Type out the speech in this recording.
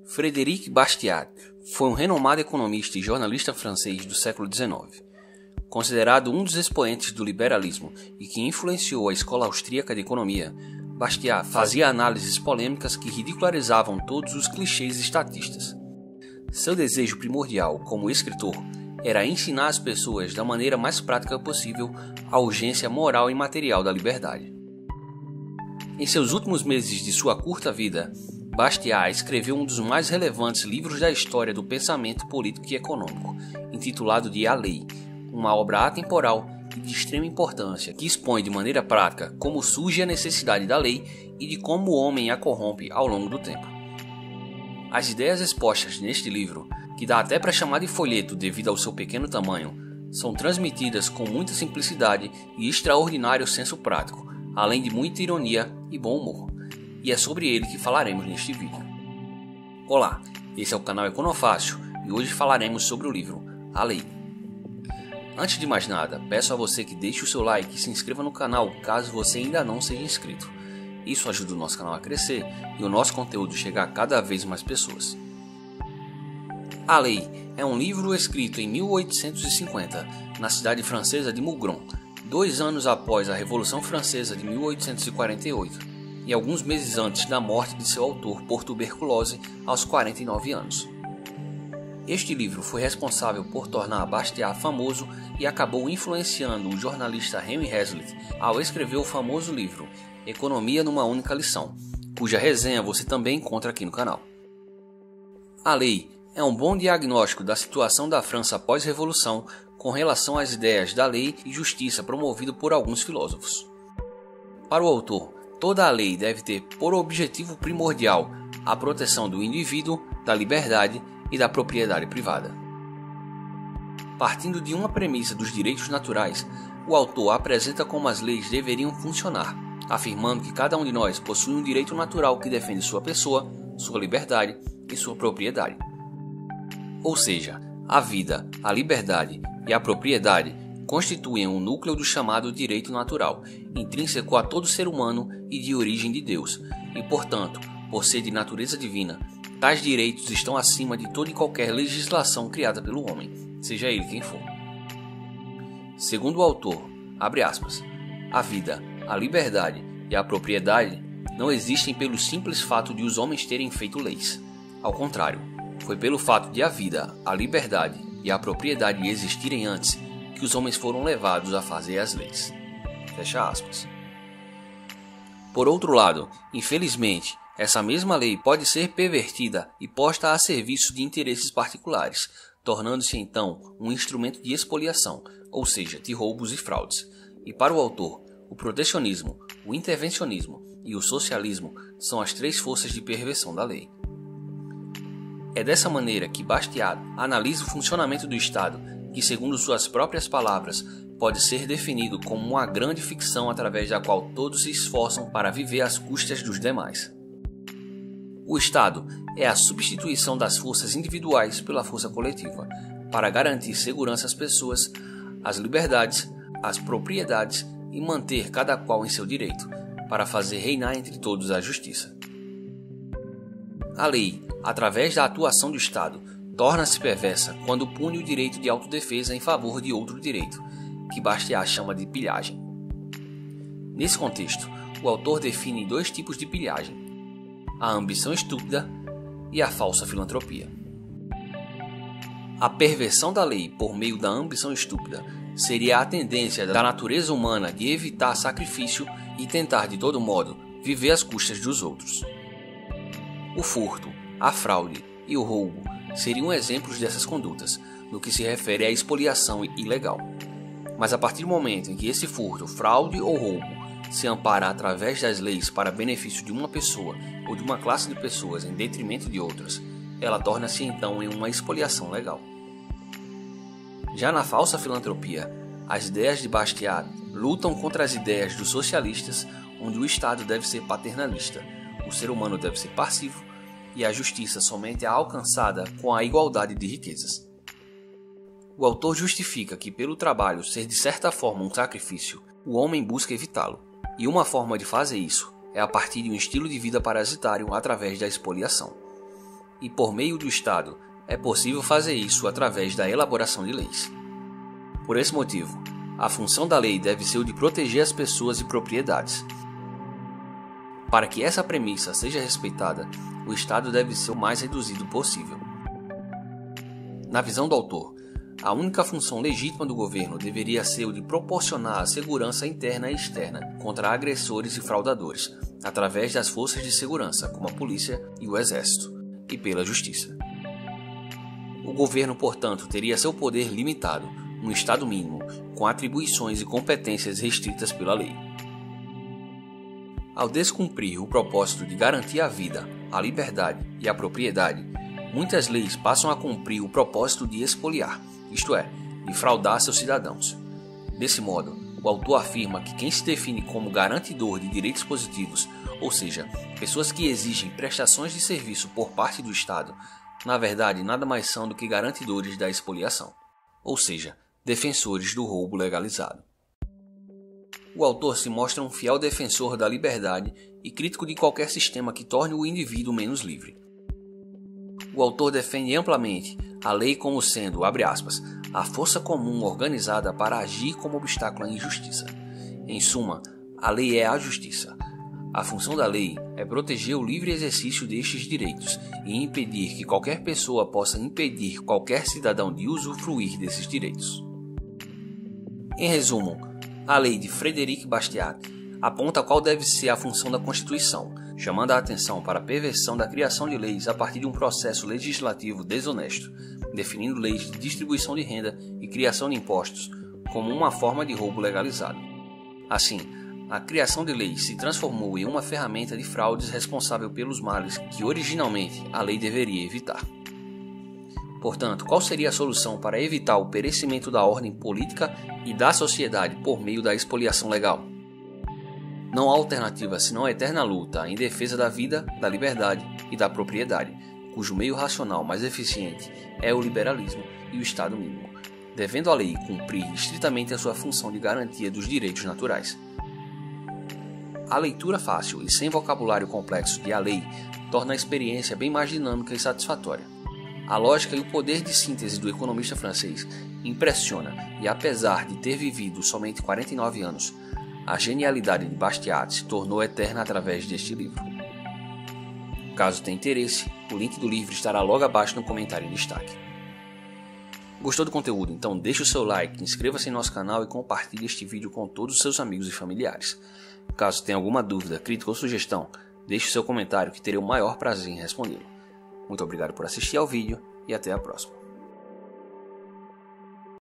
Frédéric Bastiat foi um renomado economista e jornalista francês do século XIX. Considerado um dos expoentes do liberalismo e que influenciou a escola austríaca de economia, Bastiat fazia análises polêmicas que ridicularizavam todos os clichês estatistas. Seu desejo primordial como escritor era ensinar às pessoas da maneira mais prática possível a urgência moral e material da liberdade. Em seus últimos meses de sua curta vida, Bastiat escreveu um dos mais relevantes livros da história do pensamento político e econômico, intitulado de A Lei, uma obra atemporal e de extrema importância que expõe de maneira prática como surge a necessidade da lei e de como o homem a corrompe ao longo do tempo. As ideias expostas neste livro, que dá até para chamar de folheto devido ao seu pequeno tamanho, são transmitidas com muita simplicidade e extraordinário senso prático, além de muita ironia e bom humor. E é sobre ele que falaremos neste vídeo. Olá, esse é o canal Econofácil e hoje falaremos sobre o livro A Lei. Antes de mais nada, peço a você que deixe o seu like e se inscreva no canal caso você ainda não seja inscrito. Isso ajuda o nosso canal a crescer e o nosso conteúdo chegar a cada vez mais pessoas. A Lei é um livro escrito em 1850, na cidade francesa de Mougron, 2 anos após a Revolução Francesa de 1848 e alguns meses antes da morte de seu autor por tuberculose aos 49 anos. Este livro foi responsável por tornar Bastiat famoso e acabou influenciando o jornalista Henry Hazlitt ao escrever o famoso livro Economia numa Única Lição, cuja resenha você também encontra aqui no canal. A Lei é um bom diagnóstico da situação da França pós-revolução com relação às ideias da lei e justiça promovido por alguns filósofos. Para o autor, toda a lei deve ter por objetivo primordial a proteção do indivíduo, da liberdade e da propriedade privada. Partindo de uma premissa dos direitos naturais, o autor apresenta como as leis deveriam funcionar, afirmando que cada um de nós possui um direito natural que defende sua pessoa, sua liberdade e sua propriedade. Ou seja, a vida, a liberdade e a propriedade constituem o núcleo do chamado direito natural, intrínseco a todo ser humano e de origem de Deus, e portanto, por ser de natureza divina, tais direitos estão acima de toda e qualquer legislação criada pelo homem, seja ele quem for. Segundo o autor, abre aspas, a vida, a liberdade e a propriedade não existem pelo simples fato de os homens terem feito leis. Ao contrário, foi pelo fato de a vida, a liberdade e a propriedade existirem antes que os homens foram levados a fazer as leis. Fecha aspas. Por outro lado, infelizmente, essa mesma lei pode ser pervertida e posta a serviço de interesses particulares, tornando-se então um instrumento de expoliação, ou seja, de roubos e fraudes. E para o autor, o protecionismo, o intervencionismo e o socialismo são as 3 forças de perversão da lei. É dessa maneira que Bastiat analisa o funcionamento do Estado, que, segundo suas próprias palavras, pode ser definido como uma grande ficção através da qual todos se esforçam para viver às custas dos demais. O Estado é a substituição das forças individuais pela força coletiva, para garantir segurança às pessoas, às liberdades, às propriedades e manter cada qual em seu direito, para fazer reinar entre todos a justiça. A lei, através da atuação do Estado, torna-se perversa quando pune o direito de autodefesa em favor de outro direito, que Bastiat chama de pilhagem. Nesse contexto, o autor define 2 tipos de pilhagem: a ambição estúpida e a falsa filantropia. A perversão da lei por meio da ambição estúpida seria a tendência da natureza humana de evitar sacrifício e tentar de todo modo viver às custas dos outros. O furto, a fraude e o roubo seriam exemplos dessas condutas, no que se refere à expoliação ilegal. Mas a partir do momento em que esse furto, fraude ou roubo se ampara através das leis para benefício de uma pessoa ou de uma classe de pessoas em detrimento de outras, ela torna-se então em uma expoliação legal. Já na falsa filantropia, as ideias de Bastiat lutam contra as ideias dos socialistas, onde o Estado deve ser paternalista, o ser humano deve ser passivo e a justiça somente é alcançada com a igualdade de riquezas. O autor justifica que, pelo trabalho ser de certa forma um sacrifício, o homem busca evitá-lo, e uma forma de fazer isso é a partir de um estilo de vida parasitário através da expoliação. e por meio do Estado é possível fazer isso através da elaboração de leis. Por esse motivo, a função da lei deve ser o de proteger as pessoas e propriedades. Para que essa premissa seja respeitada, o Estado deve ser o mais reduzido possível. Na visão do autor, a única função legítima do governo deveria ser o de proporcionar a segurança interna e externa contra agressores e fraudadores, através das forças de segurança, como a polícia e o exército, e pela justiça. O governo, portanto, teria seu poder limitado, no estado mínimo, com atribuições e competências restritas pela lei. Ao descumprir o propósito de garantir a vida, a liberdade e a propriedade, muitas leis passam a cumprir o propósito de expoliar, isto é, de fraudar seus cidadãos. Desse modo, o autor afirma que quem se define como garantidor de direitos positivos, ou seja, pessoas que exigem prestações de serviço por parte do Estado, na verdade nada mais são do que garantidores da expoliação, ou seja, defensores do roubo legalizado. O autor se mostra um fiel defensor da liberdade e crítico de qualquer sistema que torne o indivíduo menos livre. O autor defende amplamente a lei como sendo, abre aspas, a força comum organizada para agir como obstáculo à injustiça. Em suma, a lei é a justiça. A função da lei é proteger o livre exercício destes direitos e impedir que qualquer pessoa possa impedir qualquer cidadão de usufruir desses direitos. Em resumo, a lei de Frederic Bastiat aponta qual deve ser a função da Constituição, chamando a atenção para a perversão da criação de leis a partir de um processo legislativo desonesto, definindo leis de distribuição de renda e criação de impostos como uma forma de roubo legalizado. Assim, a criação de leis se transformou em uma ferramenta de fraudes responsável pelos males que originalmente a lei deveria evitar. Portanto, qual seria a solução para evitar o perecimento da ordem política e da sociedade por meio da expoliação legal? Não há alternativa senão a eterna luta em defesa da vida, da liberdade e da propriedade, cujo meio racional mais eficiente é o liberalismo e o Estado mínimo, devendo a lei cumprir estritamente a sua função de garantia dos direitos naturais. A leitura fácil e sem vocabulário complexo de A Lei torna a experiência bem mais dinâmica e satisfatória. A lógica e o poder de síntese do economista francês impressiona e, apesar de ter vivido somente 49 anos, a genialidade de Bastiat se tornou eterna através deste livro. Caso tenha interesse, o link do livro estará logo abaixo no comentário em destaque. Gostou do conteúdo? Então deixe o seu like, inscreva-se em nosso canal e compartilhe este vídeo com todos os seus amigos e familiares. Caso tenha alguma dúvida, crítica ou sugestão, deixe o seu comentário que terei o maior prazer em respondê-lo. Muito obrigado por assistir ao vídeo e até a próxima.